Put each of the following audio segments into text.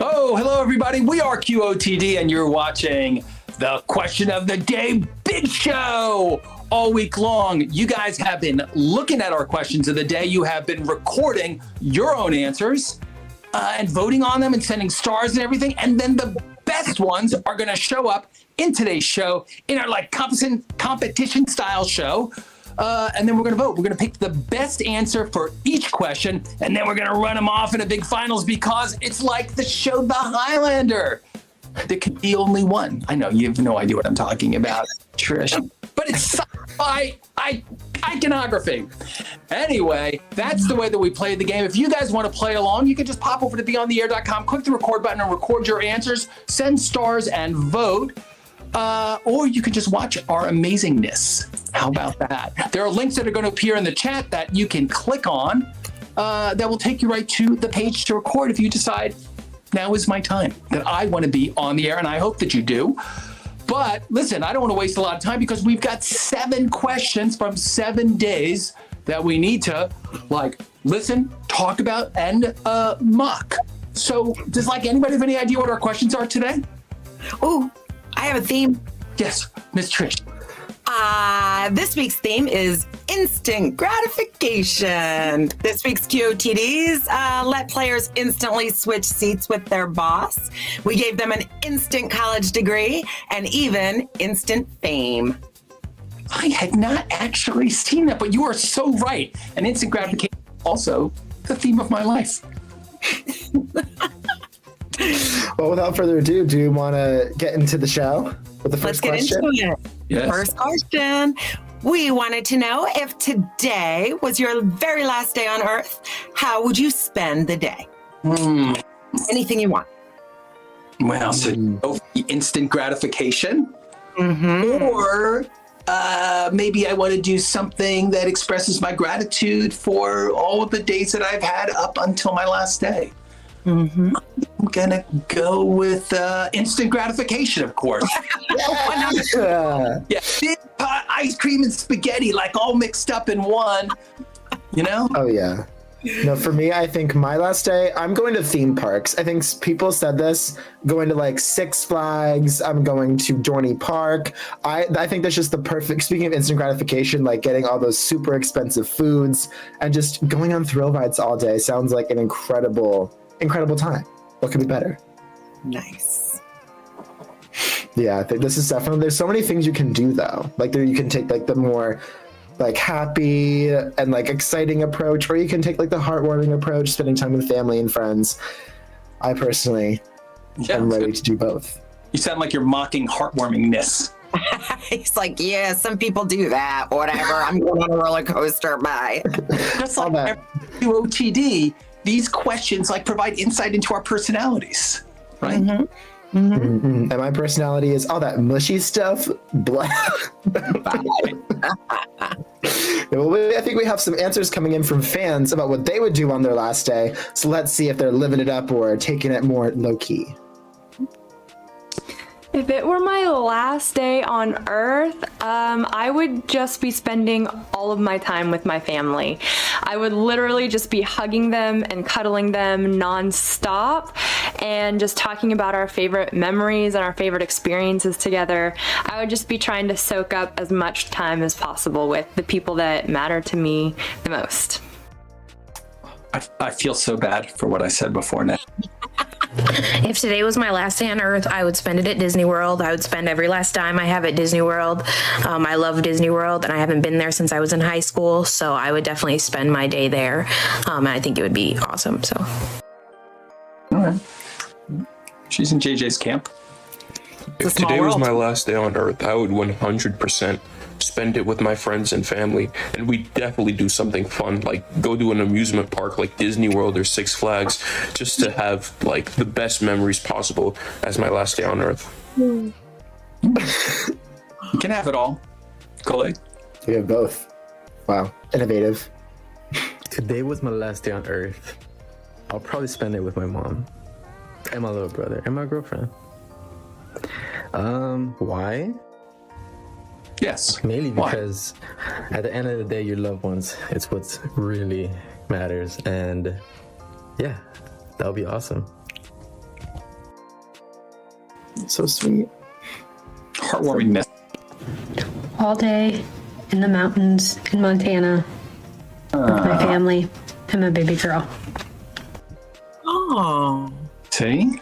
Oh, hello, everybody. We are QOTD, and you're watching the Question of the Day Big Show all week long. You guys have been looking at our questions of the day. You have been recording your own answers and voting on them and sending stars and everything. And then the best ones are going to show up in today's show in our competition style show. And then we're going to vote. We're going to pick the best answer for each question, and then we're going to run them off in a big finals because it's like the show The Highlander. There can be only one. I know you have no idea what I'm talking about, Trish, but it's sci-fi iconography. Anyway, that's the way that we play the game. If you guys want to play along, you can just pop over to BeOnTheAir.com, click the record button, and record your answers, send stars, and vote. Or you can just watch our amazingness. How about that? There are links that are going to appear in the chat that you can click on that will take you right to the page to record if you decide now is my time, that I want to be on the air, and I hope that you do. But listen, I don't want to waste a lot of time because we've got 7 questions from 7 days that we need to listen, talk about, and mock. So does anybody have any idea what our questions are today? Oh, I have a theme. Yes, Miss Trish. This week's theme is instant gratification. This week's QOTDs let players instantly switch seats with their boss. We gave them an instant college degree and even instant fame. I had not actually seen that, but you are so right. And instant gratification is also the theme of my life. Well, without further ado, do you want to get into the show with the first question? Let's get into it. Yes. First question. We wanted to know if today was your very last day on Earth, how would you spend the day? Anything you want. Well, so instant gratification, or maybe I want to do something that expresses my gratitude for all of the days that I've had up until my last day. I'm gonna go with instant gratification, of course. Yeah, big pot ice cream and spaghetti, all mixed up in one. You know? Oh yeah. No, for me, I think my last day, I'm going to theme parks. I think people said this, going to Six Flags. I'm going to Dorney Park. I think that's just the perfect, speaking of instant gratification, getting all those super expensive foods and just going on thrill rides all day sounds like an incredible time. What could be better? Nice. Yeah, I think this is definitely, there's so many things you can do though. You can take the more happy and exciting approach, or you can take the heartwarming approach, spending time with family and friends. I personally am ready to do both. You sound like you're mocking heartwarmingness. He's yeah, some people do that. Whatever. I'm going on a roller coaster. Bye. Just like every QOTD, these questions provide insight into our personalities, right? And my personality is all that mushy stuff. Blah. I think we have some answers coming in from fans about what they would do on their last day. So let's see if they're living it up or taking it more low key. If it were my last day on Earth, I would just be spending all of my time with my family. I would literally just be hugging them and cuddling them nonstop and just talking about our favorite memories and our favorite experiences together. I would just be trying to soak up as much time as possible with the people that matter to me the most. I feel so bad for what I said before now. If today was my last day on Earth, I would spend it at Disney World. I would spend every last dime I have at Disney World. I love Disney World, and I haven't been there since I was in high school, so I would definitely spend my day there. And I think it would be awesome. So, all right. She's in JJ's camp. If today was my last day on Earth, I would 100% spend it with my friends and family, and we definitely do something fun, go to an amusement park like Disney World or Six Flags, just to have the best memories possible as my last day on Earth. You can have it all. Colleague. We have both. Wow, innovative. Today was my last day on Earth. I'll probably spend it with my mom and my little brother and my girlfriend. Why? Yes. Mainly because at the end of the day, your loved ones, it's what really matters. And yeah, that would be awesome. So sweet. Heartwarming message. All day in the mountains in Montana with my family and my baby girl. Oh. See?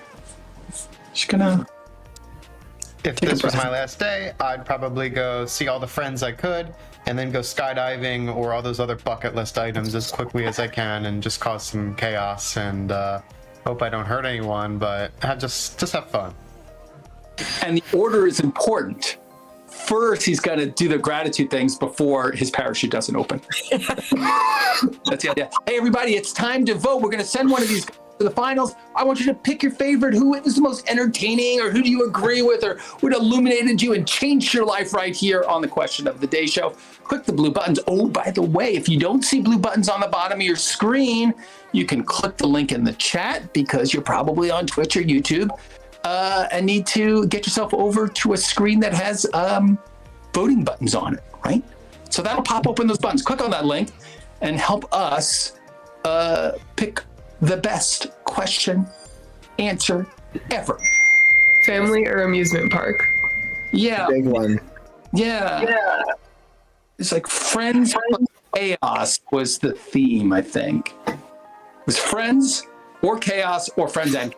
She's gonna... If this was my last day, I'd probably go see all the friends I could, and then go skydiving or all those other bucket list items as quickly as I can, and just cause some chaos. And hope I don't hurt anyone, but just have fun. And the order is important. First, he's got to do the gratitude things before his parachute doesn't open. That's the idea. Hey, everybody, it's time to vote. We're going to send one of these to the finals. I want you to pick your favorite. Who is the most entertaining, or who do you agree with, or what illuminated you and changed your life right here on the Question of the Day show. Click the blue buttons. Oh, by the way, if you don't see blue buttons on the bottom of your screen, you can click the link in the chat because you're probably on Twitch or YouTube. And need to get yourself over to a screen that has voting buttons on it, right? So that'll pop open those buttons. Click on that link and help us pick the best question answer ever. Family or amusement park? Yeah. Big one. Yeah. It's like Friends plus Chaos was the theme, I think. It was Friends or Chaos or Friends and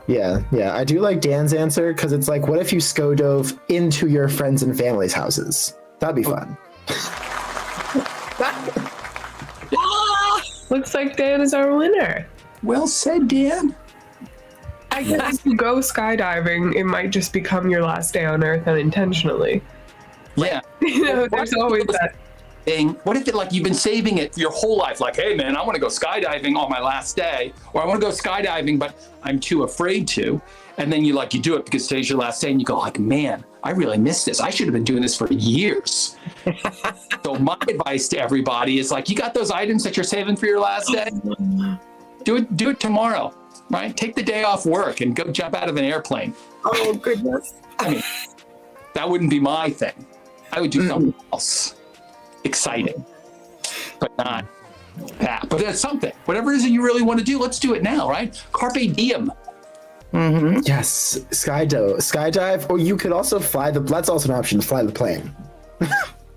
Yeah. I do like Dan's answer because it's like, what if you dove into your friends and family's houses? That'd be fun. Looks like Dan is our winner. Well said, Dan. I guess if you go skydiving, it might just become your last day on Earth unintentionally. Yeah. There's always that. What if you've been saving it your whole life? Like, hey man, I want to go skydiving on my last day, or I want to go skydiving, but I'm too afraid to. And then you do it because today's your last day, and you go like, man, I really miss this. I should have been doing this for years. So my advice to everybody is you got those items that you're saving for your last day? Do it tomorrow, right? Take the day off work and go jump out of an airplane. Oh, goodness. I mean, that wouldn't be my thing. I would do something else. Exciting, but not that. But that's something. Whatever it is that you really want to do, let's do it now, right? Carpe diem. Mm-hmm. Yes, skydive, or you could also that's also an option, fly the plane.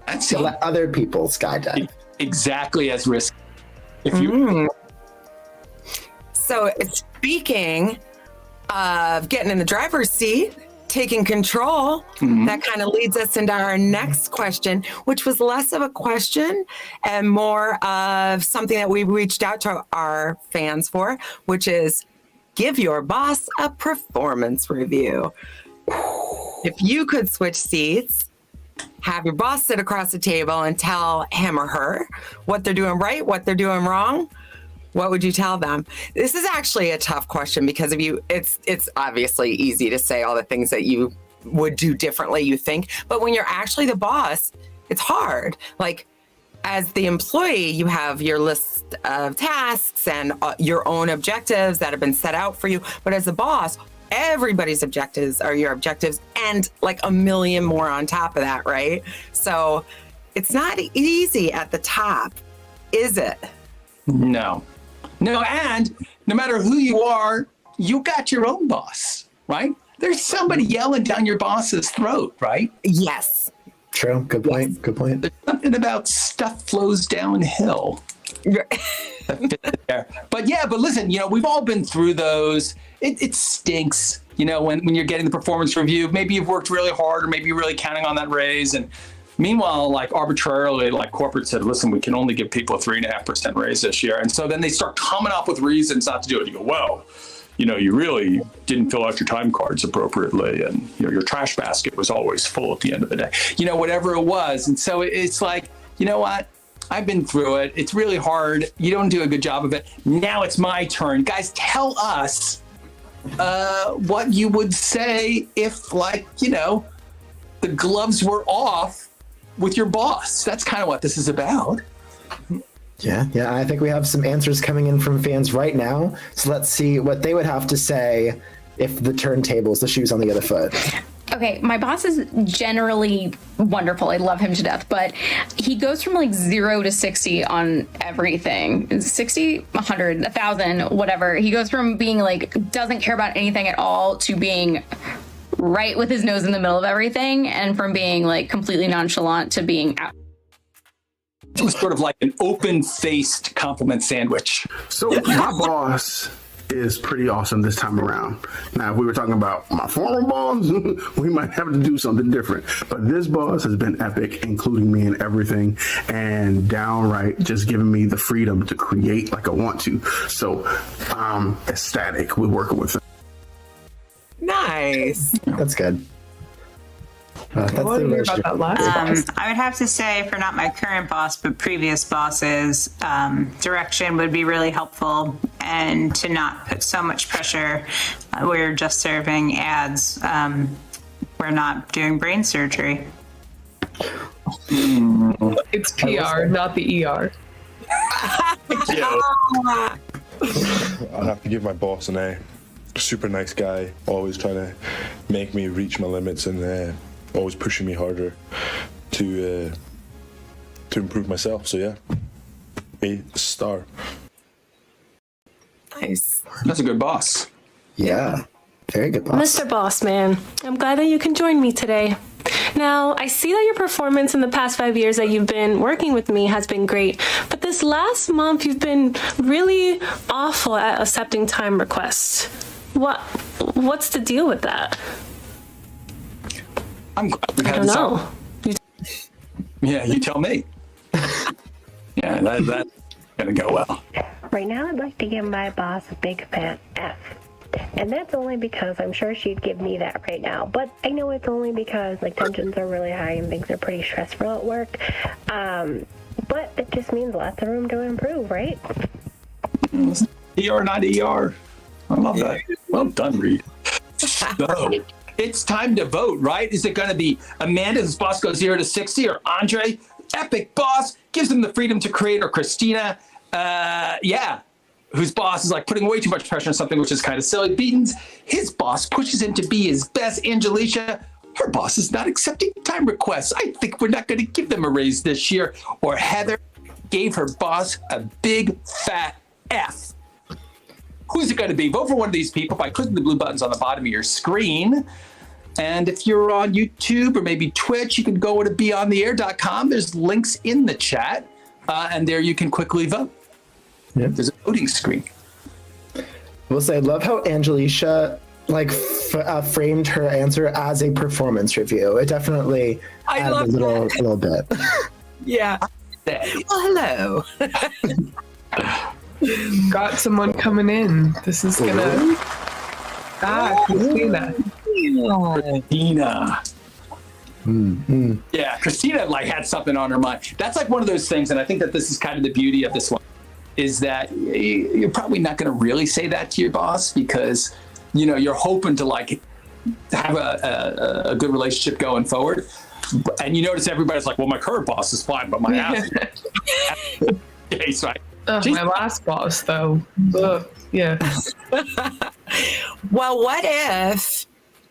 That's to let other people skydive. Exactly as risky. If you. So speaking of getting in the driver's seat, taking control, that kind of leads us into our next question, which was less of a question and more of something that we reached out to our fans for, which is give your boss a performance review. If you could switch seats, have your boss sit across the table and tell him or her what they're doing right, what they're doing wrong, what would you tell them? This is actually a tough question because it's obviously easy to say all the things that you would do differently, you think, but when you're actually the boss, it's hard. As the employee, you have your list of tasks and your own objectives that have been set out for you. But as the boss, everybody's objectives are your objectives and a million more on top of that, right? So it's not easy at the top, is it? No, and no matter who you are, you got your own boss, right? There's somebody yelling down your boss's throat, right? Yes. True. Good point. Yes. Good point. There's something about stuff flows downhill. But listen, we've all been through those. It stinks, when you're getting the performance review. Maybe you've worked really hard, or maybe you're really counting on that raise, and meanwhile, arbitrarily, corporate said, listen, we can only give people a 3.5% raise this year. And so then they start coming up with reasons not to do it. You go, well, you really didn't fill out your time cards appropriately. And, your trash basket was always full at the end of the day, whatever it was. And so it's you know what? I've been through it. It's really hard. You don't do a good job of it. Now it's my turn. Guys, tell us what you would say if, the gloves were off with your boss. That's kind of what this is about. Yeah. I think we have some answers coming in from fans right now. So let's see what they would have to say if the turntables, the shoes on the other foot. Okay, my boss is generally wonderful. I love him to death, but he goes from like 0 to 60 on everything. 60, 100, 1,000, whatever. He goes from being like, doesn't care about anything at all to being right with his nose in the middle of everything, and from being like completely nonchalant to being out. It was sort of like an open-faced compliment sandwich. So my boss is pretty awesome this time around. Now, if we were talking about my former boss, we might have to do something different. But this boss has been epic, including me in everything, and downright just giving me the freedom to create like I want to. So I'm ecstatic with working with him. Nice. That's good. That's the about that last boss? I would have to say, for not my current boss, but previous bosses, direction would be really helpful, and to not put so much pressure. We're just serving ads. We're not doing brain surgery. It's PR, not the ER. I'll have to give my boss an A. Super nice guy, always trying to make me reach my limits and always pushing me harder to improve myself. So yeah, A star. Nice. That's a good boss. Yeah, very good boss. Mr. Bossman, I'm glad that you can join me today. Now, I see that your performance in the past 5 years that you've been working with me has been great, but this last month you've been really awful at accepting time requests. What's the deal with that? I'm glad we I had don't this know. out. Yeah, you tell me. Yeah, that's gonna go well. Right now, I'd like to give my boss a big fat F. And that's only because I'm sure she'd give me that right now. But I know it's only because like tensions are really high and things are pretty stressful at work. But it just means lots of room to improve, right? ER, not ER. I love that. Well done, Reid. So, it's time to vote, right? Is it going to be Amanda, whose boss goes 0 to 60, or Andre, epic boss, gives him the freedom to create, or Christina, whose boss is like putting way too much pressure on something which is kind of silly. Beaton's, his boss pushes him to be his best. Angelicia, her boss is not accepting time requests. I think we're not going to give them a raise this year. Or Heather gave her boss a big fat F. Who's it going to be? Vote for one of these people by clicking the blue buttons on the bottom of your screen. And if you're on YouTube or maybe Twitch, you can go to BeOnTheAir.com. There's links in the chat, and there you can quickly vote. Yep. There's a voting screen. I will say, I love how Angelicia framed her answer as a performance review. It definitely adds a little bit. Yeah. Well, hello. Got someone coming in. This is gonna. Christina. Christina. Mm-hmm. Yeah, Christina had something on her mind. That's like one of those things, and I think that this is kind of the beauty of this one, is that you're probably not going to really say that to your boss because, you're hoping to have a good relationship going forward. And you notice everybody's like, well, my current boss is fine, but my ass. Case, right? My last boss, though. Yeah. Well, what if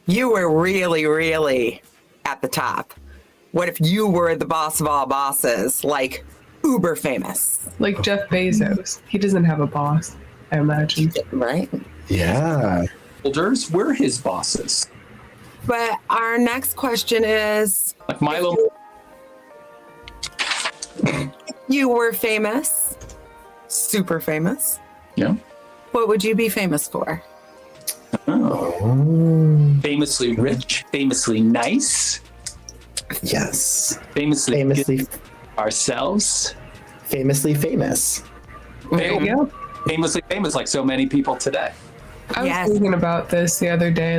you were really, really at the top? What if you were the boss of all bosses, like uber famous? Like Jeff Bezos. He doesn't have a boss, I imagine. Right? Yeah. Holders, we're his bosses. But our next question is... Like Milo. You were famous. Super famous. Yeah. What would you be famous for? Oh. Famously rich, famously nice. Yes. Famously ourselves. Famously famous. There you go. Famously famous, like so many people today. I was thinking about this the other day.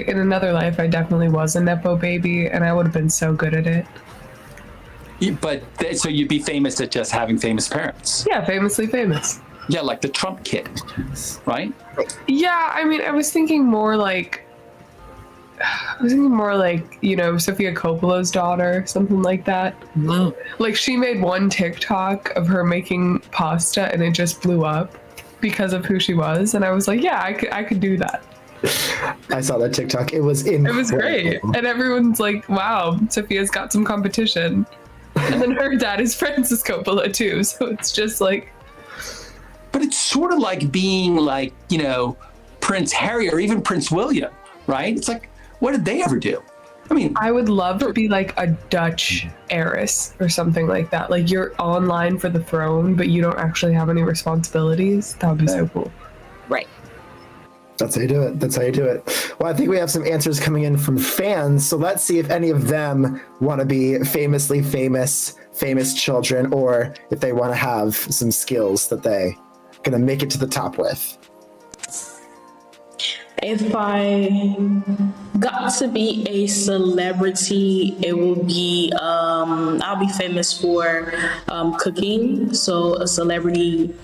In another life, I definitely was a Nepo baby, and I would have been so good at it. So you'd be famous at just having famous parents. Yeah, famously famous. Yeah, like the Trump kid, right? Yeah, I mean, I was thinking more like Sofia Coppola's daughter, something like that. Wow. Like she made one TikTok of her making pasta and it just blew up because of who she was. And I was like, yeah, I could do that. I saw that TikTok. It was incredible. It was great. And everyone's like, wow, Sophia's got some competition. And then her dad is Francis Coppola too. So it's just like. But it's sort of like being like, you know, Prince Harry or even Prince William, right? It's like, what did they ever do? I mean, I would love to be like a Dutch heiress or something like that. Like you're online for the throne, but you don't actually have any responsibilities. That would be so cool. Right. That's how you do it. That's how you do it. Well, I think we have some answers coming in from fans. So let's see if any of them want to be famously famous children, or if they want to have some skills that they going to make it to the top with. If I got to be a celebrity, it will be, I'll be famous for cooking. So a celebrity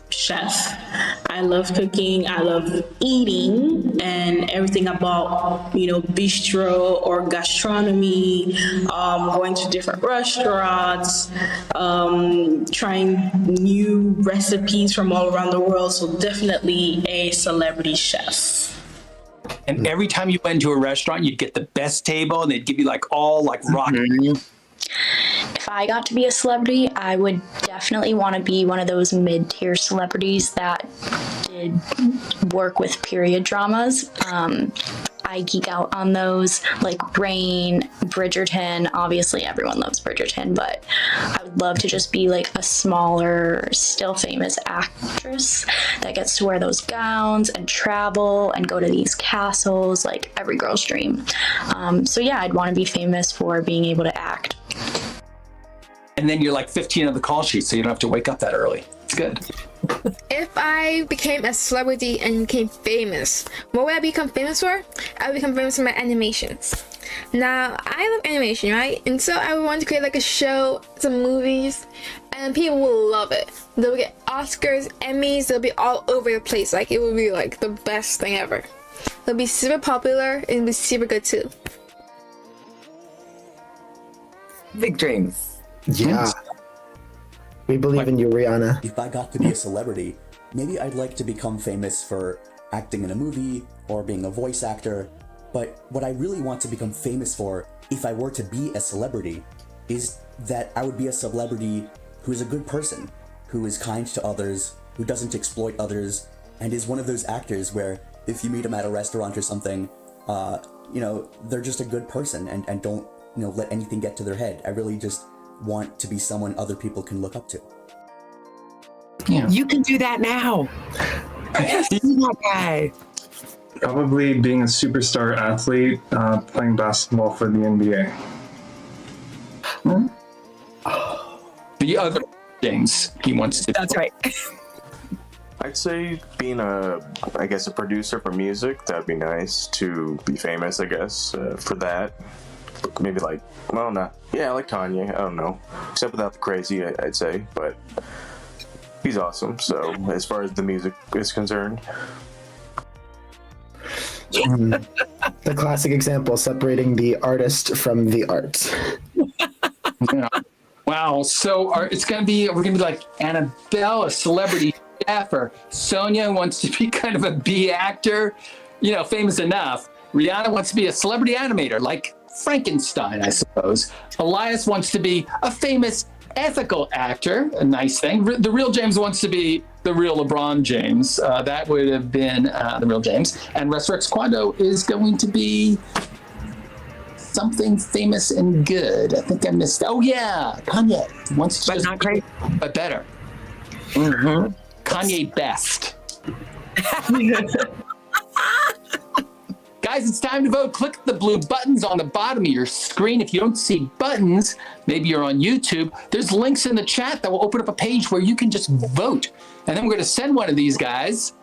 chef. I love cooking. I love eating and everything about, you know, bistro or gastronomy, going to different restaurants, trying new recipes from all around the world. So definitely a celebrity chef. And every time you went to a restaurant, you'd get the best table and they'd give you like all like rock. If I got to be a celebrity, I would definitely want to be one of those mid-tier celebrities that did work with period dramas. I geek out on those, like Rain, Bridgerton. Obviously, everyone loves Bridgerton, but I would love to just be like a smaller, still famous actress that gets to wear those gowns and travel and go to these castles, like every girl's dream. So yeah, I'd want to be famous for being able to act. And then you're like 15 on the call sheet, so you don't have to wake up that early. It's good. If I became a celebrity and became famous, what would I become famous for? I would become famous for my animations. Now, I love animation, right? And so I would want to create like a show, some movies, and people will love it. They'll get Oscars, Emmys, they'll be all over the place. Like, it would be like the best thing ever. They'll be super popular and it'll be super good too. Big dreams. Yeah. We believe in you, Rihanna. If I got to be a celebrity, maybe I'd like to become famous for acting in a movie or being a voice actor. But what I really want to become famous for, if I were to be a celebrity, is that I would be a celebrity who is a good person, who is kind to others, who doesn't exploit others, and is one of those actors where if you meet them at a restaurant or something, you know, they're just a good person and don't, you know, let anything get to their head. I really just want to be someone other people can look up to. Yeah. You can do that now. Okay. Probably being a superstar athlete, playing basketball for the NBA. The other things he wants to. That's right. I'd say being a producer for music. That'd be nice to be famous, I guess, for that. Maybe like, well, not, yeah, like Kanye, I don't know. Except without the crazy, I'd say, but he's awesome. So as far as the music is concerned. The classic example, separating the artist from the art. Yeah. Wow. So we're going to be like Annabelle, a celebrity chef, or Sonia wants to be kind of a B actor, you know, famous enough. Rihanna wants to be a celebrity animator, like Frankenstein, I suppose. Elias wants to be a famous ethical actor, a nice thing. The real James wants to be the real LeBron James. That would have been the real James. And Resurrex Quando is going to be something famous and good. I think I missed. Oh yeah, Kanye wants to, but just, not great, but better. Mm-hmm. Kanye best. Guys, it's time to vote. Click the blue buttons on the bottom of your screen. If you don't see buttons, maybe you're on YouTube, there's links in the chat that will open up a page where you can just vote. And then we're going to send one of these guys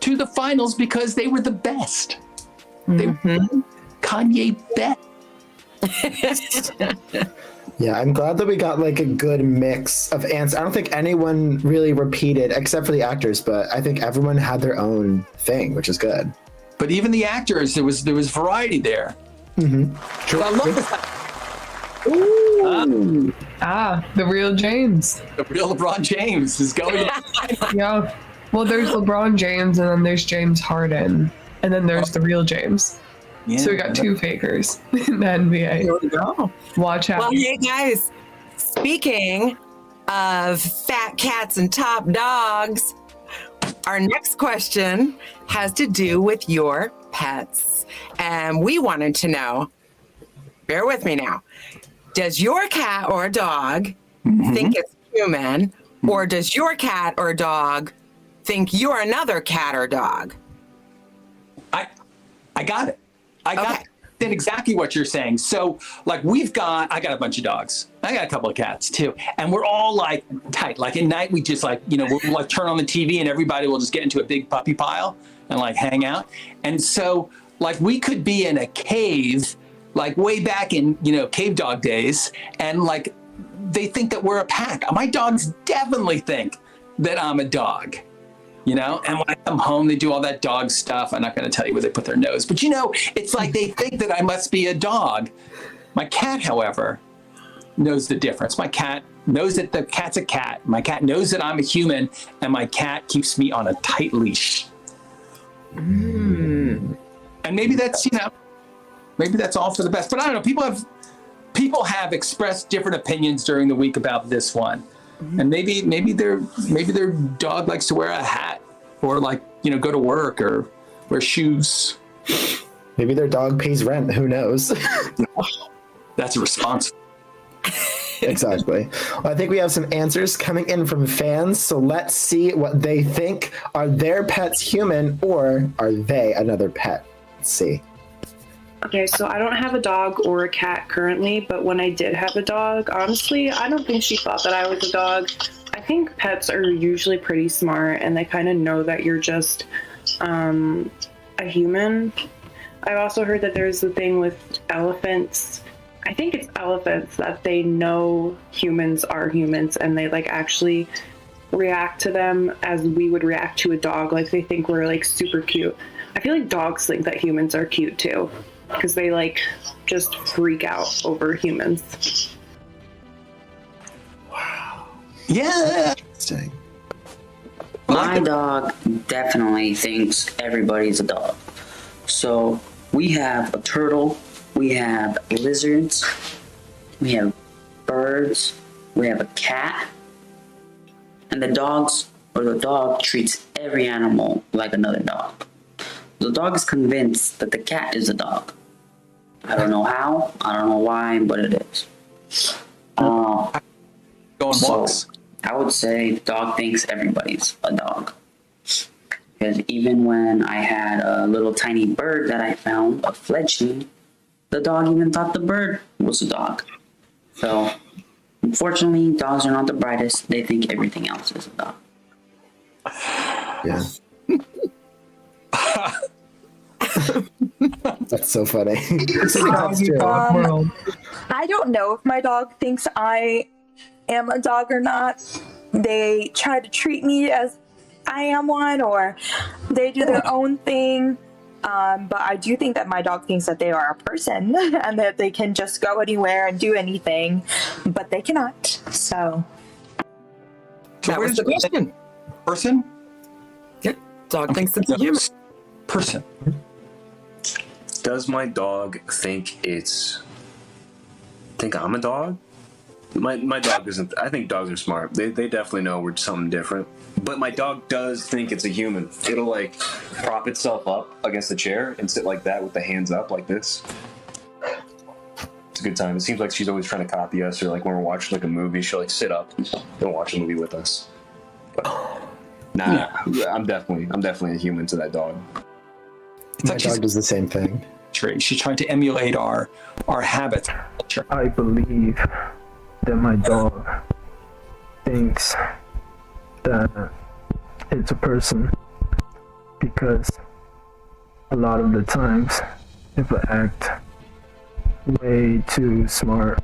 to the finals because they were the best. They were Kanye best. Yeah, I'm glad that we got like a good mix of answers. I don't think anyone really repeated except for the actors, but I think everyone had their own thing, which is good. But even the actors, there was variety there. Mm-hmm. Sure. I love this. The real James. The real LeBron James is going. Yeah. Well, there's LeBron James and then there's James Harden. and then there's the real James. So we got two fakers in the NBA. There we go. Watch out. Well, hey guys, speaking of fat cats and top dogs, our next question has to do with your pets. And we wanted to know, bear with me now, does your cat or dog think it's human, or does your cat or dog think you're another cat or dog? I got it. I got it. Exactly what you're saying. So, like, I got a bunch of dogs. I got a couple of cats too. And we're all like tight. Like at night, we just like, we'll like turn on the TV and everybody will just get into a big puppy pile and like hang out. And so, like, we could be in a cave, like way back in, cave dog days. And like, they think that we're a pack. My dogs definitely think that I'm a dog. And when I come home, they do all that dog stuff. I'm not going to tell you where they put their nose, but it's like they think that I must be a dog. My cat, however, knows the difference. My cat knows that the cat's a cat. My cat knows that I'm a human, and my cat keeps me on a tight leash. And maybe that's, maybe that's all for the best. But I don't know. People have expressed different opinions during the week about this one. And maybe their dog likes to wear a hat, or like go to work or wear shoes. Maybe their dog pays rent. Who knows? That's a response. Exactly. Well, I think we have some answers coming in from fans. So let's see what they think. Are their pets human, or are they another pet? Let's see. Okay, so I don't have a dog or a cat currently, but when I did have a dog, honestly, I don't think she thought that I was a dog. I think pets are usually pretty smart, and they kind of know that you're just a human. I've also heard that there's the thing with elephants. I think it's elephants that they know humans are humans, and they like actually react to them as we would react to a dog. Like they think we're like super cute. I feel like dogs think that humans are cute too, because they like just freak out over humans. Wow. Yeah. Interesting. My dog definitely thinks everybody's a dog. So we have a turtle, we have lizards, we have birds, we have a cat, and the dog treats every animal like another dog. The dog is convinced that the cat is a dog. I don't know how, I don't know why, but it is. Go on walks. I would say the dog thinks everybody's a dog. Because even when I had a little tiny bird that I found, a fledgling, the dog even thought the bird was a dog. So, unfortunately, dogs are not the brightest. They think everything else is a dog. Yeah. That's so funny. I don't know if my dog thinks I am a dog or not. They try to treat me as I am one, or they do their own thing. But I do think that my dog thinks that they are a person and that they can just go anywhere and do anything, but they cannot. So that was the question. Person? Yep. Dog thinks it's a human. Person. Does my dog think I'm a dog? My dog isn't. I think dogs are smart. They definitely know we're something different. But my dog does think it's a human. It'll like prop itself up against the chair and sit like that with the hands up like this. It's a good time. It seems like she's always trying to copy us, or like when we're watching like a movie, she'll like sit up and watch a movie with us. But, nah, I'm definitely a human to that dog. My dog does the same thing. She's trying to emulate our habits. I believe that my dog thinks that it's a person, because a lot of the times if I act way too smart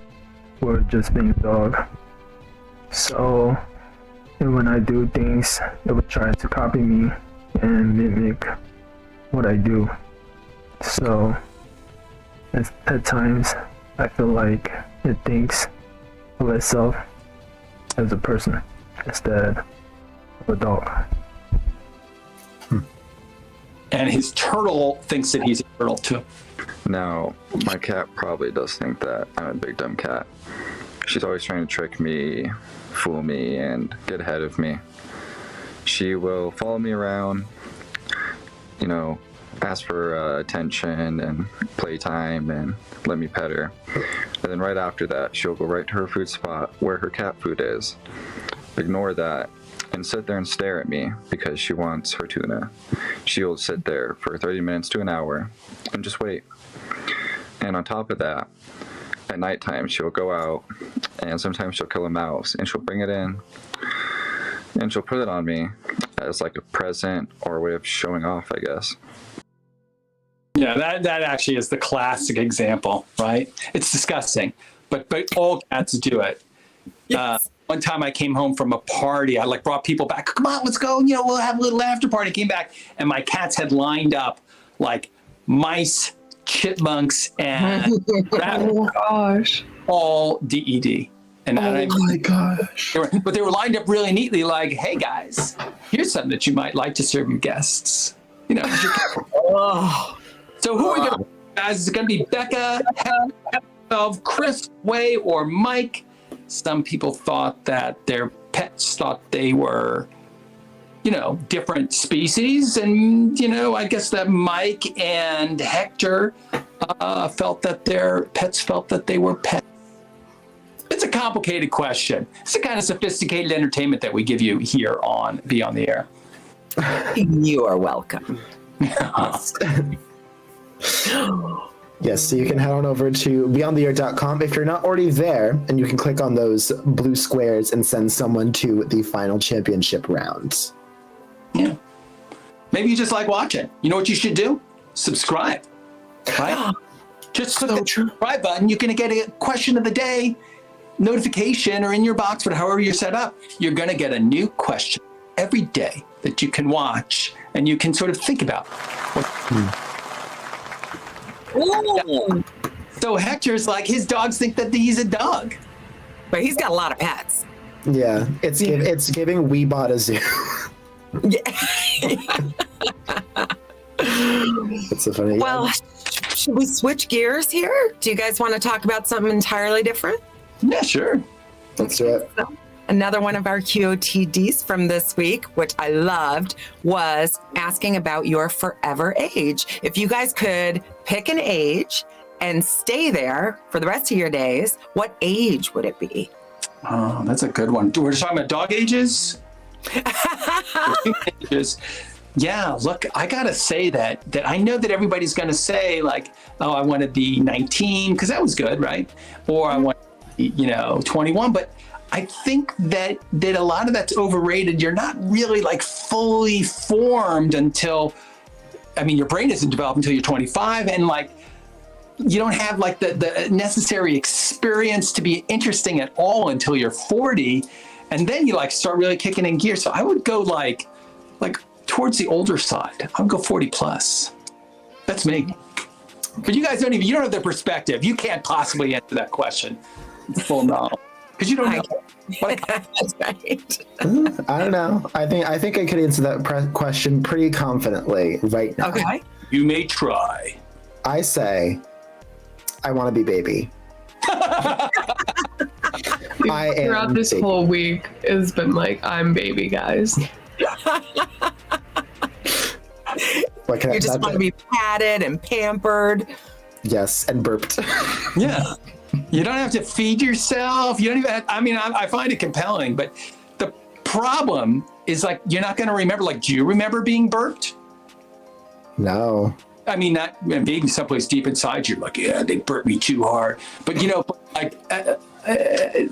for just being a dog, so and when I do things, it would try to copy me and mimic what I do. So at times I feel like it thinks of itself as a person instead of a dog. and his turtle thinks that he's a turtle too. Now, my cat probably does think that I'm a big dumb cat. She's always trying to trick me, fool me, and get ahead of me. She will follow me around, you know, ask for attention and playtime and let me pet her. And then right after that, she'll go right to her food spot where her cat food is, ignore that, and sit there and stare at me because she wants her tuna. She'll sit there for 30 minutes to an hour and just wait. And on top of that, at nighttime, she'll go out and sometimes she'll kill a mouse and she'll bring it in and she'll put it on me as like a present or a way of showing off, I guess. Yeah, that actually is the classic example, right? It's disgusting, but all cats do it. Yes. One time I came home from a party, I like brought people back. Come on, let's go. You know, we'll have a little after party. Came back, and my cats had lined up like mice, chipmunks, and rabbits. Oh gosh! All DED. And my gosh! But they were lined up really neatly. Like, hey guys, here's something that you might like to serve your guests. You know. So who are we going to, guys? Is it going to be Becca, of Chris, Way, or Mike? Some people thought that their pets thought they were, you know, different species. And, you know, I guess that Mike and Hector felt that their pets felt that they were pets. It's a complicated question. It's the kind of sophisticated entertainment that we give you here on Be On The Air. You are welcome. Yes, so you can head on over to BeOnTheAir.com if you're not already there, and you can click on those blue squares and send someone to the final championship round. Yeah. Maybe you just like watching. You know what you should do? Subscribe. Right? Just click the subscribe button. You're going to get a question of the day notification or in your box, but however you're set up, you're going to get a new question every day that you can watch and you can sort of think about. Yeah. So Hector's like, his dogs think that he's a dog. But he's got a lot of pets. Yeah, it's giving we bought a zoo. Yeah. It's so funny. Well, should we switch gears here? Do you guys want to talk about something entirely different? Yeah, sure. Let's do it. Another one of our QOTDs from this week, which I loved, was asking about your forever age. If you guys could pick an age and stay there for the rest of your days, what age would it be? Oh, that's a good one. We're just talking about dog ages? Yeah, look, I gotta say that I know that everybody's gonna say like, oh, I want to be 19 because that was good, right? Or I want to be, 21, but I think that a lot of that's overrated. You're not really like fully formed until, your brain isn't developed until you're 25, and like you don't have like the necessary experience to be interesting at all until you're 40, and then you like start really kicking in gear. So I would go like towards the older side. I would go 40 plus. That's me. But you guys you don't have the perspective. You can't possibly answer that question full knowledge. Because you don't know. That's right. I don't know. I think I could answer that question pretty confidently right now. Okay. You may try. I say, I want to be baby. Throughout this whole week, it's been like, I'm baby, guys. You just want to be patted and pampered. Yes, and burped. Yeah. You don't have to feed yourself. You don't even I find it compelling, but the problem is like, you're not going to remember, like, do you remember being burped? No. Not maybe someplace deep inside you, like, yeah, they burped me too hard. But,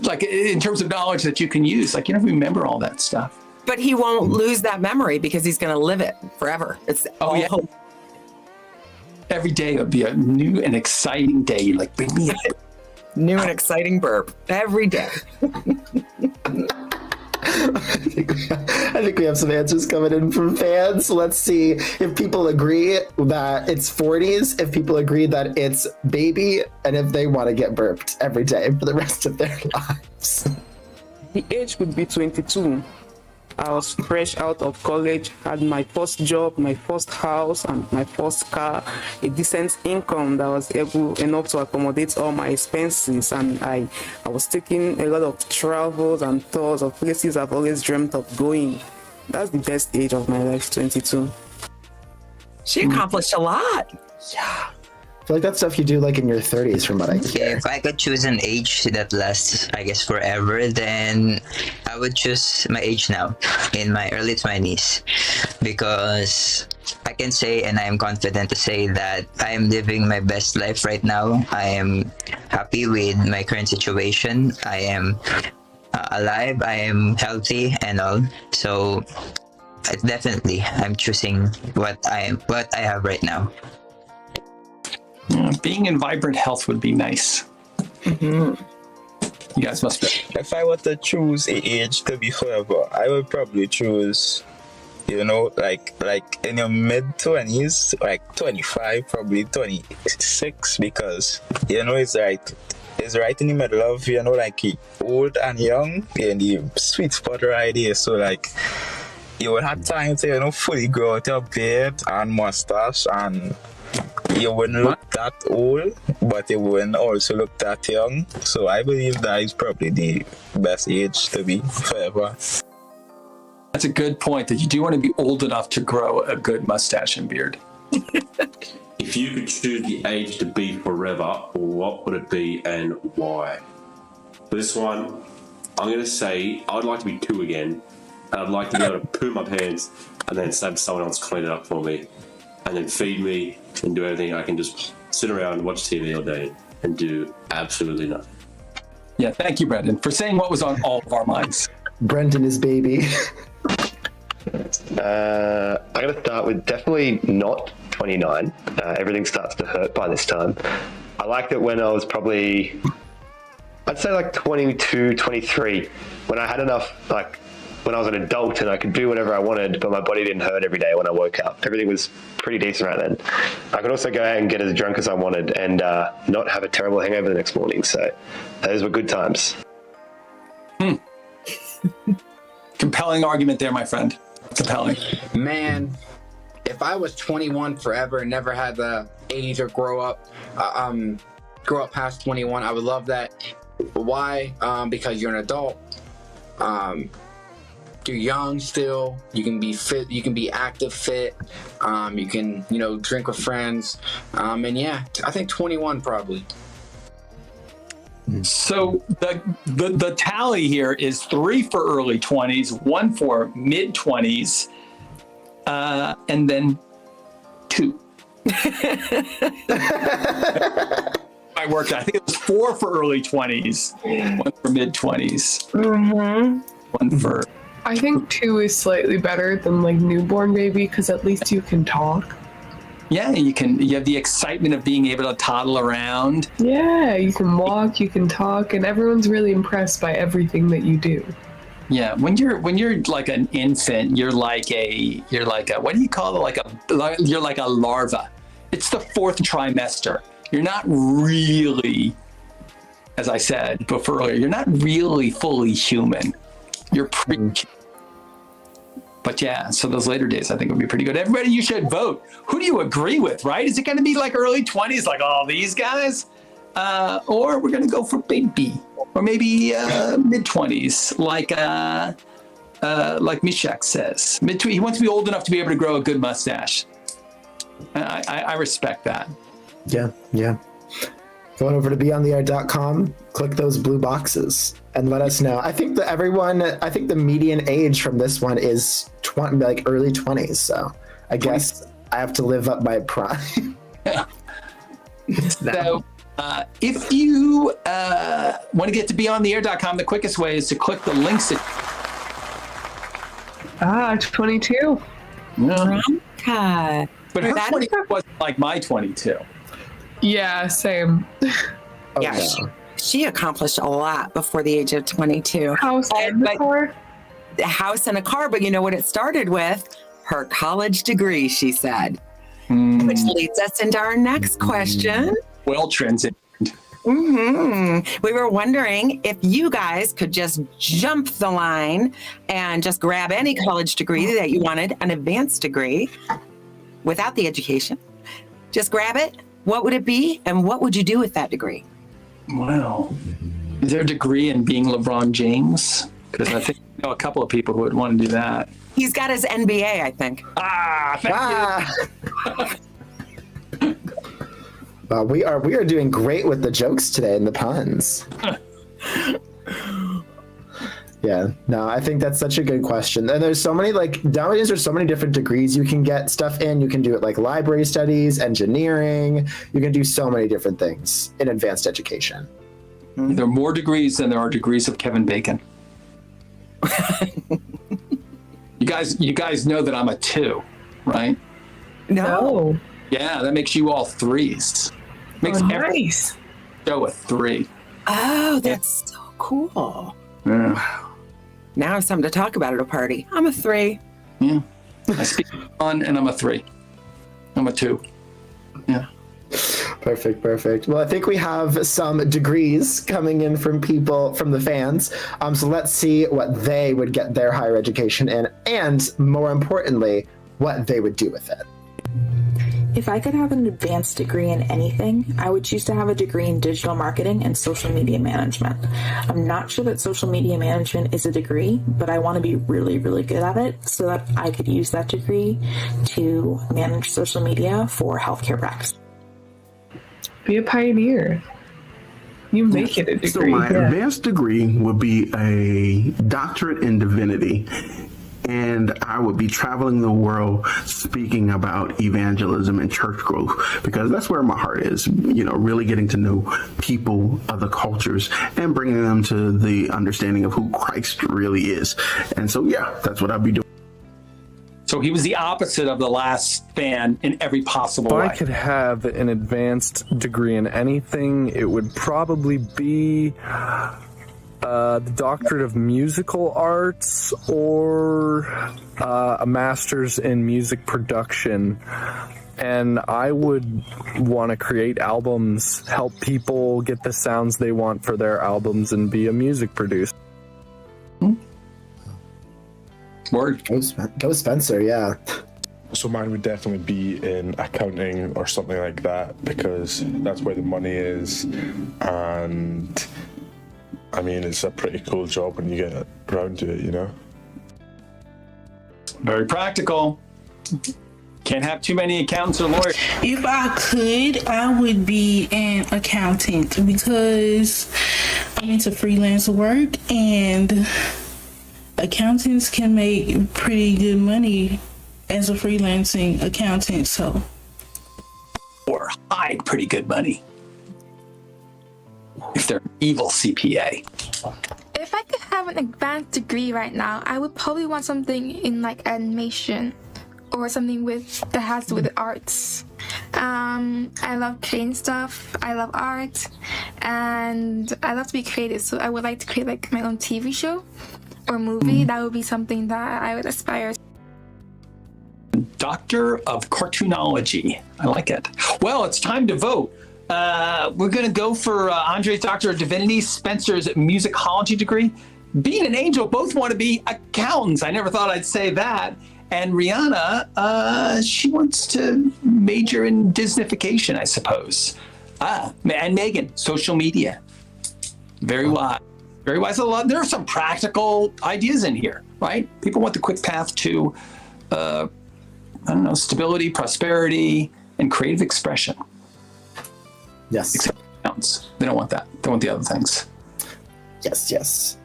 like in terms of knowledge that you can use, like, you don't remember all that stuff. But he won't lose that memory because he's going to live it forever. It's hope. Every day would be a new and exciting day. You're like, bring me a new and exciting burp every day. I think we have some answers coming in from fans. Let's see if people agree that it's 40s, if people agree that it's baby, and if they want to get burped every day for the rest of their lives. The age would be 22. I was fresh out of college, had my first job, my first house, and my first car, a decent income that was enough to accommodate all my expenses, and I was taking a lot of travels and tours of places I've always dreamt of going. That's the best age of my life, 22. She accomplished a lot. Yeah. I feel like that's stuff you do like in your 30s from what I hear. If I could choose an age that lasts, I guess, forever, then I would choose my age now, in my early 20s, because I can say, and I am confident to say, that I am living my best life right now. I am happy with my current situation. I am alive, I am healthy and all. So definitely, I'm choosing what I have right now. Being in vibrant health would be nice. You guys must be. If I were to choose an age to be forever, I would probably choose, like in your mid-20s, like 25, probably 26, because, it's right in the middle of, like old and young, in the sweet spot right here. So, like, you would have time to, fully grow out your beard and mustache, and you wouldn't look that old, but you wouldn't also look that young. So I believe that is probably the best age to be forever. That's a good point, that you do want to be old enough to grow a good mustache and beard. If you could choose the age to be forever, what would it be and why? For this one, I'm going to say I'd like to be 2 again, and I'd like to be able to poo my pants and then have someone else clean it up for me, and then feed me and do everything. I can just sit around and watch TV all day and do absolutely nothing. Yeah, thank you, Brendan, for saying what was on all of our minds. Brendan is baby. I'm going to start with definitely not 29. Everything starts to hurt by this time. I liked it when I was probably, I'd say like 22, 23, when I had enough, like when I was an adult and I could do whatever I wanted, but my body didn't hurt every day when I woke up. Everything was pretty decent right then. I could also go out and get as drunk as I wanted and not have a terrible hangover the next morning. So those were good times. Compelling argument there, my friend. Compelling. Man, if I was 21 forever and never had the age or grow up past 21, I would love that. Why? Because you're an adult. You're young still. You can be fit. You can be active, fit. You can, drink with friends. And yeah, I think 21 probably. So the tally here is 3 for early 20s, 1 for mid 20s, and then 2. I worked. I think it was 4 for early 20s, 1 for mid 20s, 1 for. I think 2 is slightly better than like newborn baby, because at least you can talk. Yeah, you have the excitement of being able to toddle around. Yeah, you can walk, you can talk, and everyone's really impressed by everything that you do. Yeah, when you're like an infant, you're like a what do you call it? You're like a larva. It's the 4th trimester. You're not really, as I said before earlier, you're not really fully human. You're pretty. But yeah, so those later days I think would be pretty good. Everybody, you should vote. Who do you agree with, right? Is it going to be like early 20s, like all these guys? Or we're going to go for Big B? Or maybe mid 20s, like Mishak says. He wants to be old enough to be able to grow a good mustache. I respect that. Yeah. Going over to BeOnTheAir.com, click those blue boxes and let us know. I think the median age from this one is early 20s. So I guess I have to live up my prime. So if you want to get to BeOnTheAir.com, the quickest way is to click the links. 22. No. Okay. But her 22 wasn't like my 22. Yeah, same. Yeah, she accomplished a lot before the age of 22. House and a car? The house and a car, but you know what it started with? Her college degree, she said. Which leads us into our next question. Well transitioned. We were wondering if you guys could just jump the line and just grab any college degree that you wanted, an advanced degree, without the education. Just grab it. What would it be? And what would you do with that degree? Wow. Is there a degree in being LeBron James? Because I think I know a couple of people who would want to do that. He's got his MBA, I think. Thank you. We are doing great with the jokes today and the puns. Yeah, no, I think that's such a good question. And there's so many, like, nowadays there's so many different degrees you can get stuff in. You can do it like library studies, engineering. You can do so many different things in advanced education. There are more degrees than there are degrees of Kevin Bacon. You guys know that I'm a 2, right? No. Yeah, that makes you all 3s. Makes every show a 3. Oh, that's so cool. Yeah. Now I have something to talk about at a party. I'm a 3. Yeah. I speak on and I'm a 3. I'm a 2. Yeah. Perfect. Well, I think we have some degrees coming in from people, from the fans. So let's see what they would get their higher education in, and more importantly, what they would do with it. If I could have an advanced degree in anything, I would choose to have a degree in digital marketing and social media management. I'm not sure that social media management is a degree, but I want to be really, really good at it so that I could use that degree to manage social media for healthcare practice. Be a pioneer. You make it a degree. So my advanced degree would be a doctorate in divinity. And I would be traveling the world speaking about evangelism and church growth, because that's where my heart is, really getting to know people, other cultures, and bringing them to the understanding of who Christ really is. And so, yeah, that's what I'd be doing. So he was the opposite of the last fan in every possible way. way. If I could have an advanced degree in anything, it would probably be the doctorate of musical arts or a master's in music production. And I would want to create albums, help people get the sounds they want for their albums, and be a music producer. Word. Go Spencer, yeah. So mine would definitely be in accounting or something like that, because that's where the money is, and I mean, it's a pretty cool job when you get around to it, Very practical. Can't have too many accountants or lawyers. If I could, I would be an accountant, because I'm into freelance work and accountants can make pretty good money as a freelancing accountant, so. Or hide pretty good money if they're an evil CPA. If I could have an advanced degree right now, I would probably want something in like animation or something that has to do with the arts. I love creating stuff, I love art, and I love to be creative, so I would like to create like my own TV show or movie. That would be something that I would aspire to. Doctor of Cartoonology. I like it. Well, it's time to vote. We're going to go for Andre's Doctor of Divinity, Spencer's musicology degree. Bean and Angel both want to be accountants. I never thought I'd say that. And Rihanna, she wants to major in Disneyfication, I suppose. And Megan, social media. Very wise. Very wise. There are some practical ideas in here, right? People want the quick path to, stability, prosperity, and creative expression. Yes. Except accounts. They don't want that. They want the other things. Yes.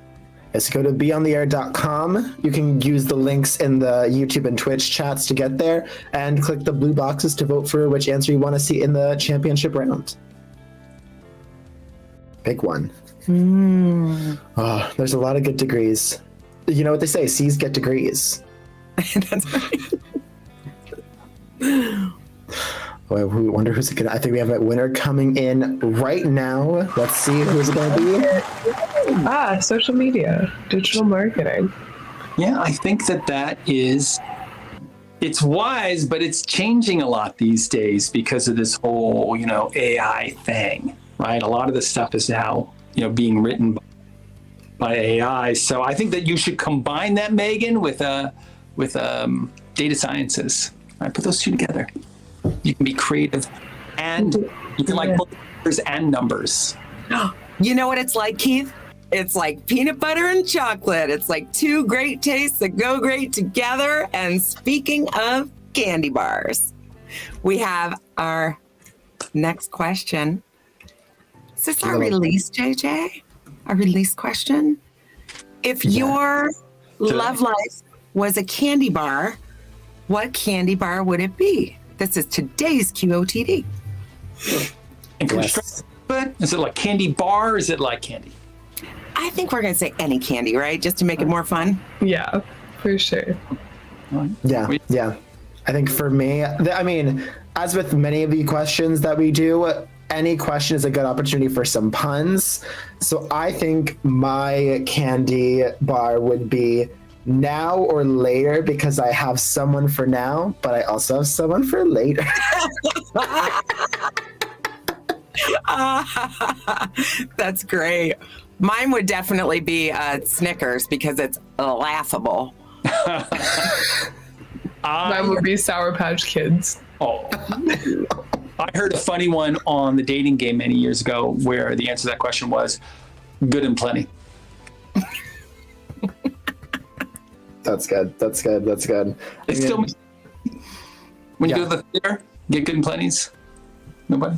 Yes, go to BeOnTheAir.com. You can use the links in the YouTube and Twitch chats to get there, and click the blue boxes to vote for which answer you want to see in the championship round. Big one. Oh, there's a lot of good degrees. You know what they say, C's get degrees. That's right. I wonder who's gonna. I think we have a winner coming in right now. Let's see who's it gonna be. Social media, digital marketing. Yeah, I think that is. It's wise, but it's changing a lot these days because of this whole, AI thing. right? A lot of this stuff is now, being written by AI. So I think that you should combine that, Megan, with data sciences. Right? Put those two together. You can be creative, and you can like both letters and numbers. You know what it's like, Keith? It's like peanut butter and chocolate. It's like two great tastes that go great together. And speaking of candy bars, we have our next question. Is this our release, JJ? Our release question? If your love life was a candy bar, what candy bar would it be? This is today's QOTD. Yes. Is it like candy bar? Or is it like candy? I think we're going to say any candy, right? Just to make it more fun. Yeah, for sure. Yeah. I think for me, as with many of the questions that we do, any question is a good opportunity for some puns. So I think my candy bar would be now or later, because I have someone for now, but I also have someone for later. That's great. Mine would definitely be Snickers because it's laughable. Mine would be Sour Patch Kids. Oh. I heard a funny one on the dating game many years ago where the answer to that question was good and plenty. That's good. It's still, when you go to the theater, get good and plenties? Nobody?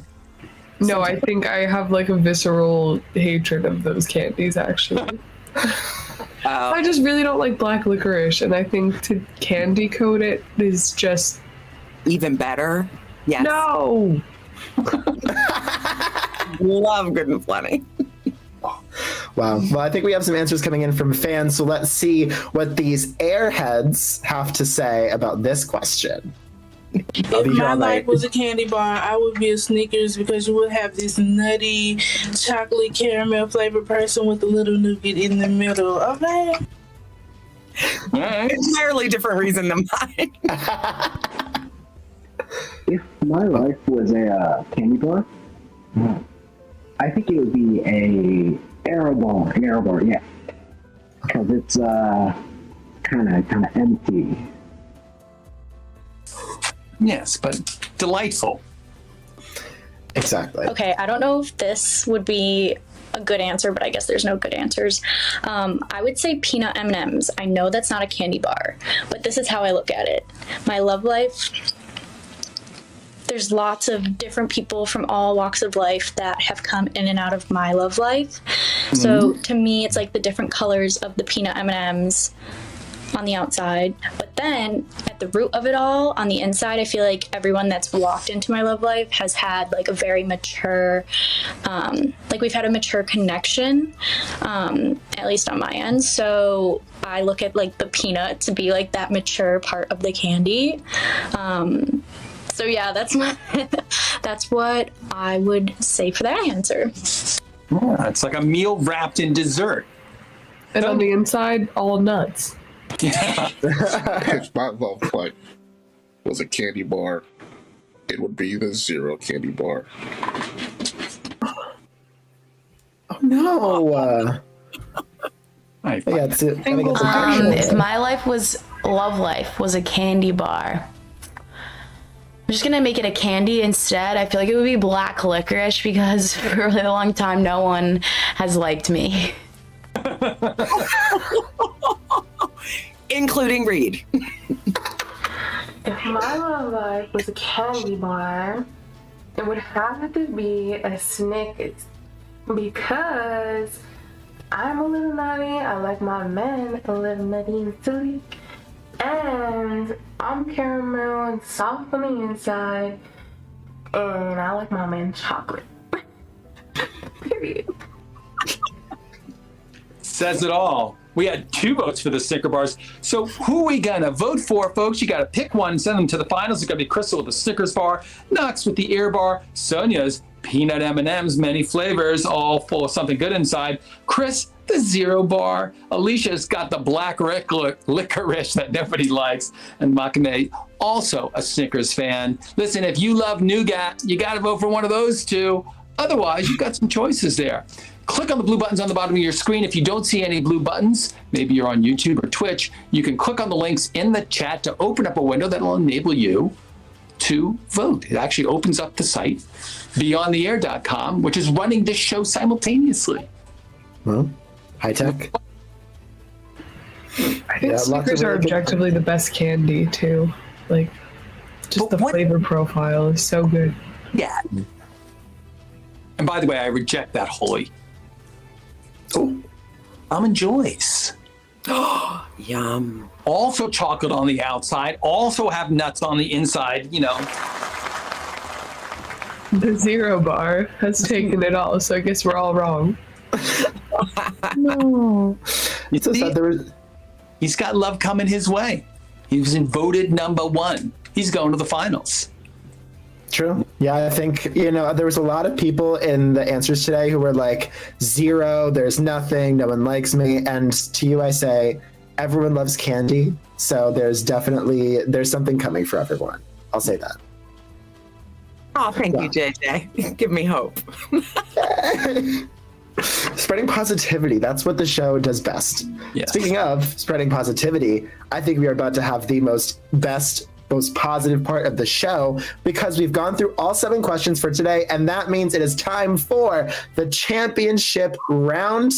No, I think I have like a visceral hatred of those candies, actually. I just really don't like black licorice, and I think to candy coat it is just even better. Yes. No. Love good and plenty. Wow. Well, I think we have some answers coming in from fans, so let's see what these airheads have to say about this question. If my life was a candy bar, I would be a Snickers because you would have this nutty chocolate caramel flavored person with a little nougat in the middle. Okay. Entirely different reason than mine. If my life was a candy bar, I think it would be a arrow bar, yeah, because it's kind of empty. Yes, but delightful. Exactly. Okay, I don't know if this would be a good answer, but I guess there's no good answers. I would say peanut M&Ms. I know that's not a candy bar, but this is how I look at it. My love life, there's lots of different people from all walks of life that have come in and out of my love life. Mm-hmm. So to me, it's like the different colors of the peanut M&Ms on the outside, but then at the root of it all, on the inside, I feel like everyone that's walked into my love life has had like a very mature, like we've had a mature connection, at least on my end. So I look at like the peanut to be like that mature part of the candy. So yeah, that's what I would say for that answer. Yeah, it's like a meal wrapped in dessert. And on the inside, all nuts. Yeah. If my love life was a candy bar, it would be the zero candy bar. Oh no! If my life was love life was a candy bar, I'm just gonna make it a candy instead. I feel like it would be black licorice because for a really long time no one has liked me. Including Reid. If my love life was a candy bar, it would have to be a Snickers because I'm a little nutty. I like my men a little nutty and silly, and I'm caramel and soft on the inside, and I like my men chocolate. Period. Says it all. We had 2 votes for the Snicker bars. So who are we gonna vote for, folks? You gotta pick one and send them to the finals. It's gonna be Crystal with the Snickers bar, Knox with the Ear bar, Sonia's peanut M&Ms, many flavors, all full of something good inside. Chris, the zero bar. Alicia's got the black licorice that nobody likes. And Makame, also a Snickers fan. Listen, if you love nougat, you gotta vote for one of those 2. Otherwise, you've got some choices there. Click on the blue buttons on the bottom of your screen. If you don't see any blue buttons, maybe you're on YouTube or Twitch, you can click on the links in the chat to open up a window that will enable you to vote. It actually opens up the site, BeOnTheAir.com, which is running this show simultaneously. Well, high tech. I think Snickers are objectively the best candy too. Like, just the flavor profile is so good. Yeah. And by the way, I reject that wholly. Oh, Almond Joys. Yum. Also chocolate on the outside, also have nuts on the inside, you know. The Zero Bar has taken it all, so I guess we're all wrong. No. You see, he's got love coming his way. He was voted number 1. He's going to the finals. True. Yeah, I think, there was a lot of people in the answers today who were like, 0, there's nothing, no one likes me. And to you, I say, everyone loves candy. So there's something coming for everyone. I'll say that. Oh, thank you, JJ. Give me hope. Spreading positivity. That's what the show does best. Yes. Speaking of spreading positivity, I think we are about to have the most positive part of the show because we've gone through all 7 questions for today, and that means it is time for the championship round.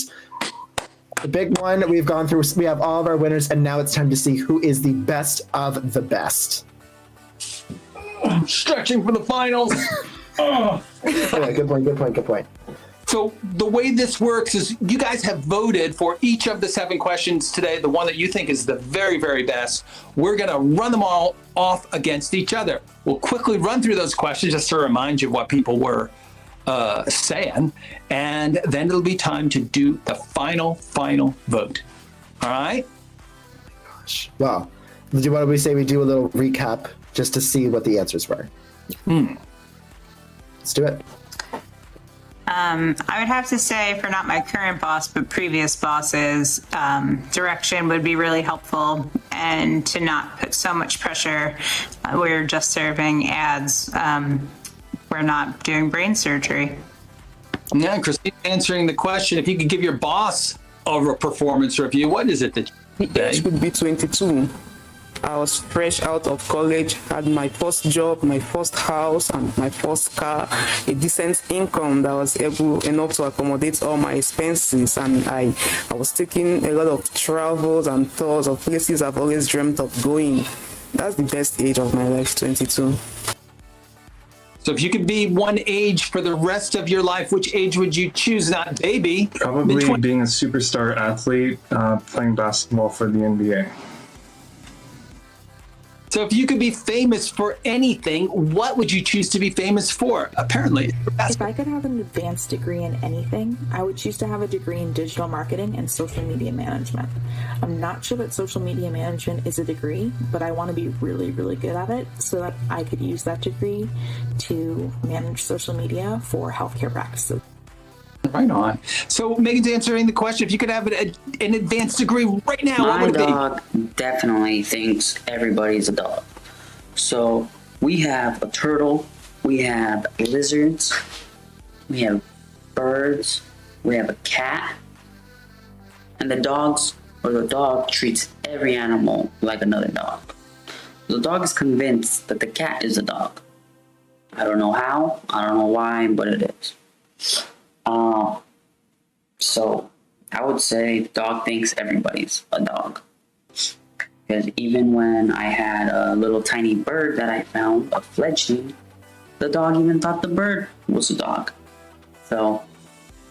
The big one we've gone through. We have all of our winners, and now it's time to see who is the best of the best. Stretching for the finals. Oh. Yeah, good point. So the way this works is you guys have voted for each of the 7 questions today, the one that you think is the very, very best. We're going to run them all off against each other. We'll quickly run through those questions just to remind you what people were saying. And then it'll be time to do the final vote. All right? Oh my gosh. Well, what do we say we do a little recap just to see what the answers were? Let's do it. I would have to say, for not my current boss, but previous bosses, direction would be really helpful, and to not put so much pressure. We're just serving ads. We're not doing brain surgery. Yeah, Christine answering the question. If you could give your boss a performance review, what is it that you say? Age would be 22. I was fresh out of college, had my first job, my first house, and my first car, a decent income that was enough to accommodate all my expenses, and I was taking a lot of travels and tours of places I've always dreamt of going. That's the best age of my life, 22. So if you could be one age for the rest of your life, which age would you choose? Not baby. Probably being a superstar athlete, playing basketball for the NBA. So if you could be famous for anything, what would you choose to be famous for? Apparently. If I could have an advanced degree in anything, I would choose to have a degree in digital marketing and social media management. I'm not sure that social media management is a degree, but I want to be really, really good at it so that I could use that degree to manage social media for healthcare practices. Right on. So Megan's answering the question. If you could have an advanced degree right now, what My would it be? dog definitely thinks everybody's a dog. So we have a turtle, we have lizards, we have birds, we have a cat, and the dog treats every animal like another dog. The dog is convinced that the cat is a dog. I don't know how, I don't know why, but it is. So I would say the dog thinks everybody's a dog. Because even when I had a little tiny bird that I found, a fledgling, the dog even thought the bird was a dog. So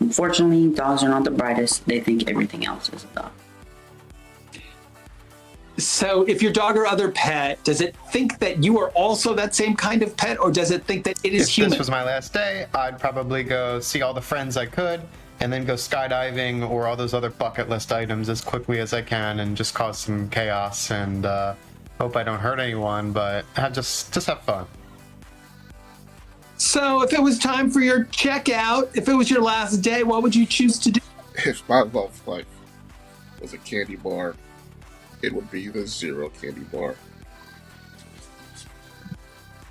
unfortunately, dogs are not the brightest. They think everything else is a dog. So if your dog or other pet, does it think that you are also that same kind of pet, or does it think that it is If human? this was my last day, I'd probably go see all the friends I could, and then go skydiving or all those other bucket list items as quickly as I can, and just cause some chaos and hope I don't hurt anyone, but just have fun. So if it was time for your checkout, if it was your last day, what would you choose to do? If my love life was a candy bar, it would be the Zero candy bar.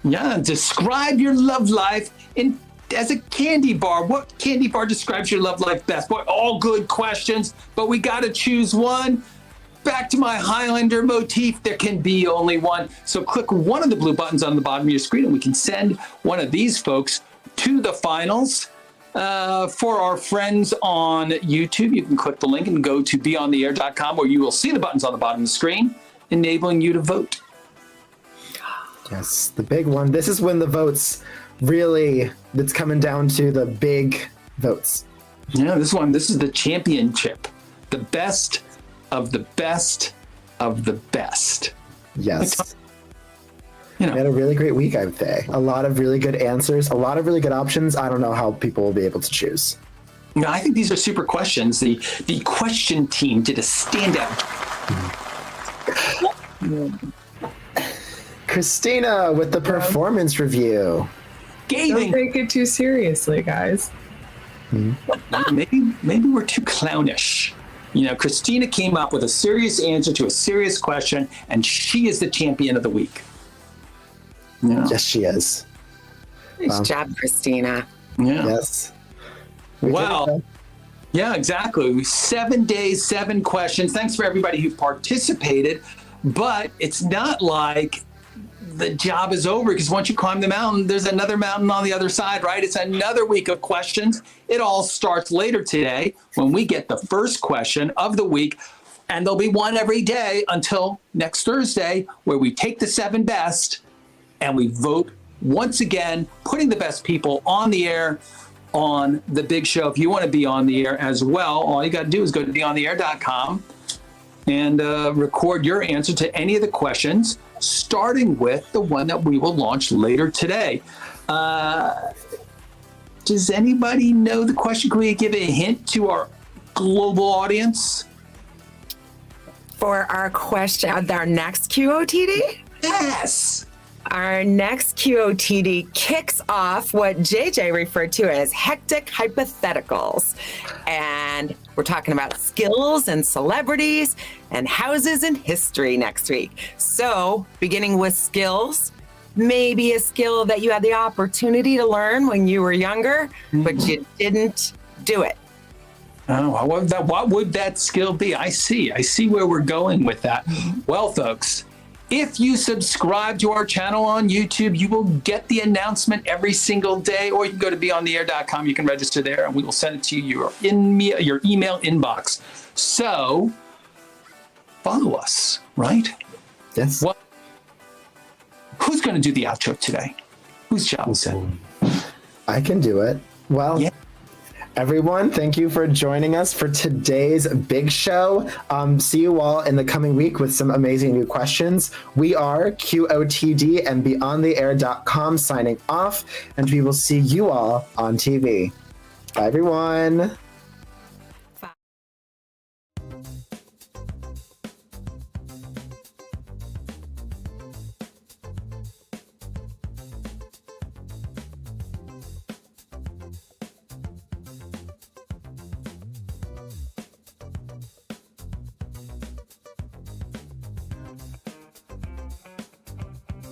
Yeah, describe your love life in as a candy bar, what candy bar describes your love life best? Boy, all good questions, but we got to choose one. Back to my Highlander motif, there can be only one. So click one of the blue buttons on the bottom of your screen and we can send one of these folks to the finals. For our friends on YouTube, you can click the link and go to BeOnTheAir.com where you will see the buttons on the bottom of the screen, enabling you to vote. Yes, the big one. This is when the votes really, it's coming down to the big votes. Yeah, this is the championship. The best of the best of the best. Yes. We had a really great week, I would say. A lot of really good answers, a lot of really good options. I don't know how people will be able to choose. No, I think these are super questions. The question team did a standout. Christina with the performance review. Don't take it too seriously, guys. Maybe we're too clownish. Christina came up with a serious answer to a serious question, and she is the champion of the week. Yeah. Yes, she is. Nice job, Christina. Yeah. Yes. Well, yeah, exactly. 7 days, 7 questions. Thanks for everybody who participated. But it's not like the job is over, because once you climb the mountain, there's another mountain on the other side, right? It's another week of questions. It all starts later today when we get the first question of the week. And there'll be one every day until next Thursday, where we take the 7 best and we vote once again, putting the best people on the air on the Big Show. If you want to be on the air as well, all you got to do is go to BeOnTheAir.com and record your answer to any of the questions, starting with the one that we will launch later today. Does anybody know the question? Can we give a hint to our global audience? For our question, our next QOTD? Yes. Our next QOTD kicks off what JJ referred to as hectic hypotheticals. And we're talking about skills and celebrities and houses in history next week. So, beginning with skills, maybe a skill that you had the opportunity to learn when you were younger, but you didn't do it. Oh, what would that skill be? I see where we're going with that. Well, folks, if you subscribe to our channel on YouTube, you will get the announcement every single day, or you can go to BeOnTheAir.com. You can register there, and we will send it to you your email inbox. So follow us, right? Yes. Well, who's going to do the outro today? Whose job is it? I can do it. Well, yeah. Everyone, thank you for joining us for today's Big Show. See you all in the coming week with some amazing new questions. We are QOTD and BeOnTheAir.com signing off, and we will see you all on TV. Bye, everyone.